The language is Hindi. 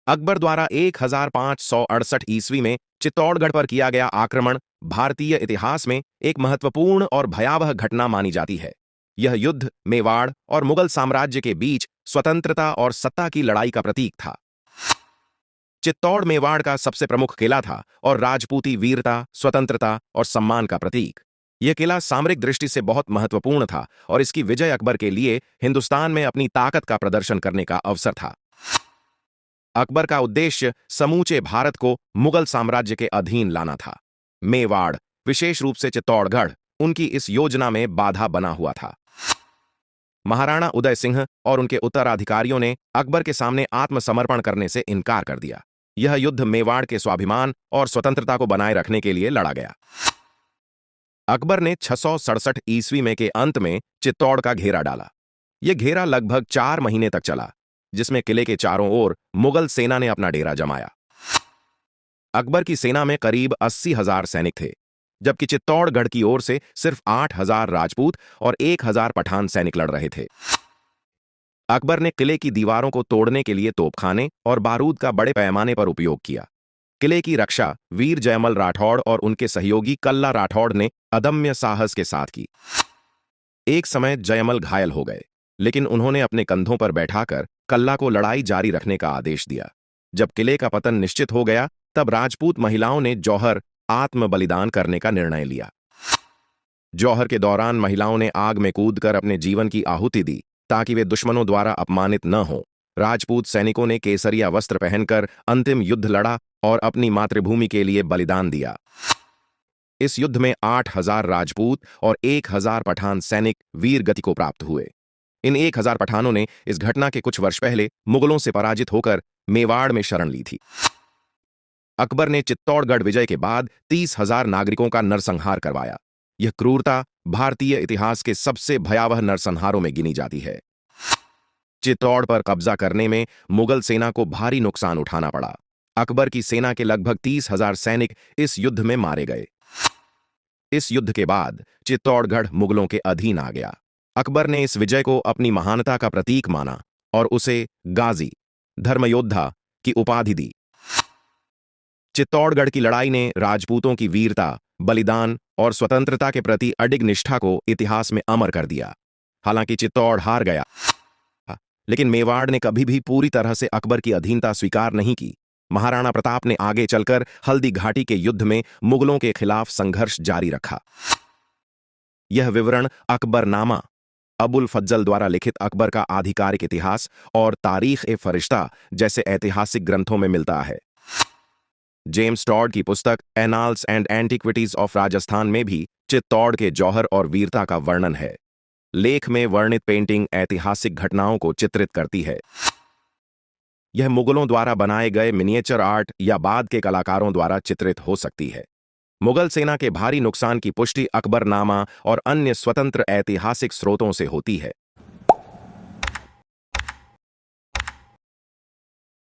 अकबर द्वारा 1568 ईस्वी में चित्तौड़गढ़ पर किया गया आक्रमण भारतीय इतिहास में एक महत्वपूर्ण और भयावह घटना मानी जाती है। यह युद्ध मेवाड़ और मुगल साम्राज्य के बीच स्वतंत्रता और सत्ता की लड़ाई का प्रतीक था। चित्तौड़ मेवाड़ का सबसे प्रमुख किला था और राजपूती वीरता, स्वतंत्रता और सम्मान का प्रतीक। यह किला सामरिक दृष्टि से बहुत महत्वपूर्ण था और इसकी विजय अकबर के लिए हिंदुस्तान में अपनी ताकत का प्रदर्शन करने का अवसर था। अकबर का उद्देश्य समूचे भारत को मुगल साम्राज्य के अधीन लाना था। मेवाड़, विशेष रूप से चित्तौड़गढ़, उनकी इस योजना में बाधा बना हुआ था। महाराणा उदय सिंह और उनके उत्तराधिकारियों ने अकबर के सामने आत्मसमर्पण करने से इनकार कर दिया। यह युद्ध मेवाड़ के स्वाभिमान और स्वतंत्रता को बनाए रखने के लिए लड़ा गया। अकबर ने 667 ईस्वी में के अंत में चित्तौड़ का घेरा डाला। यह घेरा लगभग 4 महीने तक चला, जिसमें किले के चारों ओर मुगल सेना ने अपना डेरा जमाया। अकबर की सेना में करीब 80,000 सैनिक थे, जबकि चित्तौड़गढ़ की ओर से सिर्फ 8,000 राजपूत और 1,000 पठान सैनिक लड़ रहे थे। अकबर ने किले की दीवारों को तोड़ने के लिए तोपखाने और बारूद का बड़े पैमाने पर उपयोग किया। किले की रक्षा वीर जयमल राठौड़ और उनके सहयोगी कल्ला राठौड़ ने अदम्य साहस के साथ की। एक समय जयमल घायल हो गए, लेकिन उन्होंने अपने कंधों पर बैठाकर कल्ला को लड़ाई जारी रखने का आदेश दिया। जब किले का पतन निश्चित हो गया, तब राजपूत महिलाओं ने जौहर आत्म बलिदान करने का निर्णय लिया। जौहर के दौरान महिलाओं ने आग में कूदकर अपने जीवन की आहुति दी ताकि वे दुश्मनों द्वारा अपमानित न हों। राजपूत सैनिकों ने केसरिया वस्त्र पहनकर अंतिम युद्ध लड़ा और अपनी मातृभूमि के लिए बलिदान दिया। इस युद्ध में 8,000 राजपूत और 1,000 पठान सैनिक वीर गति को प्राप्त हुए। इन 1,000 पठानों ने इस घटना के कुछ वर्ष पहले मुगलों से पराजित होकर मेवाड़ में शरण ली थी। अकबर ने चित्तौड़गढ़ विजय के बाद 30,000 नागरिकों का नरसंहार करवाया। यह क्रूरता भारतीय इतिहास के सबसे भयावह नरसंहारों में गिनी जाती है। चित्तौड़ पर कब्जा करने में मुगल सेना को भारी नुकसान उठाना पड़ा। अकबर की सेना के लगभग 30,000 सैनिक इस युद्ध में मारे गए। इस युद्ध के बाद चित्तौड़गढ़ मुगलों के अधीन आ गया। अकबर ने इस विजय को अपनी महानता का प्रतीक माना और उसे गाजी, धर्मयोद्धा की उपाधि दी। चित्तौड़गढ़ की लड़ाई ने राजपूतों की वीरता, बलिदान और स्वतंत्रता के प्रति अडिग निष्ठा को इतिहास में अमर कर दिया। हालांकि चित्तौड़ हार गया, लेकिन मेवाड़ ने कभी भी पूरी तरह से अकबर की अधीनता स्वीकार नहीं की। महाराणा प्रताप ने आगे चलकर हल्दी घाटी के युद्ध में मुगलों के खिलाफ संघर्ष जारी रखा। यह विवरण अकबरनामा, अबुल फज्जल द्वारा लिखित अकबर का आधिकारिक इतिहास और तारीख-ए-फरिश्ता जैसे ऐतिहासिक ग्रंथों में मिलता है। जेम्स टॉड की पुस्तक annals and antiquities of Rajasthan में भी चित्तौड़ के जौहर और वीरता का वर्णन है। लेख में वर्णित पेंटिंग ऐतिहासिक घटनाओं को चित्रित करती है। यह मुगलों द्वारा बनाए गए मिनिएचर आर्ट या बाद के कलाकारों द्वारा चित्रित हो सकती है। मुगल सेना के भारी नुकसान की पुष्टि अकबरनामा और अन्य स्वतंत्र ऐतिहासिक स्रोतों से होती है।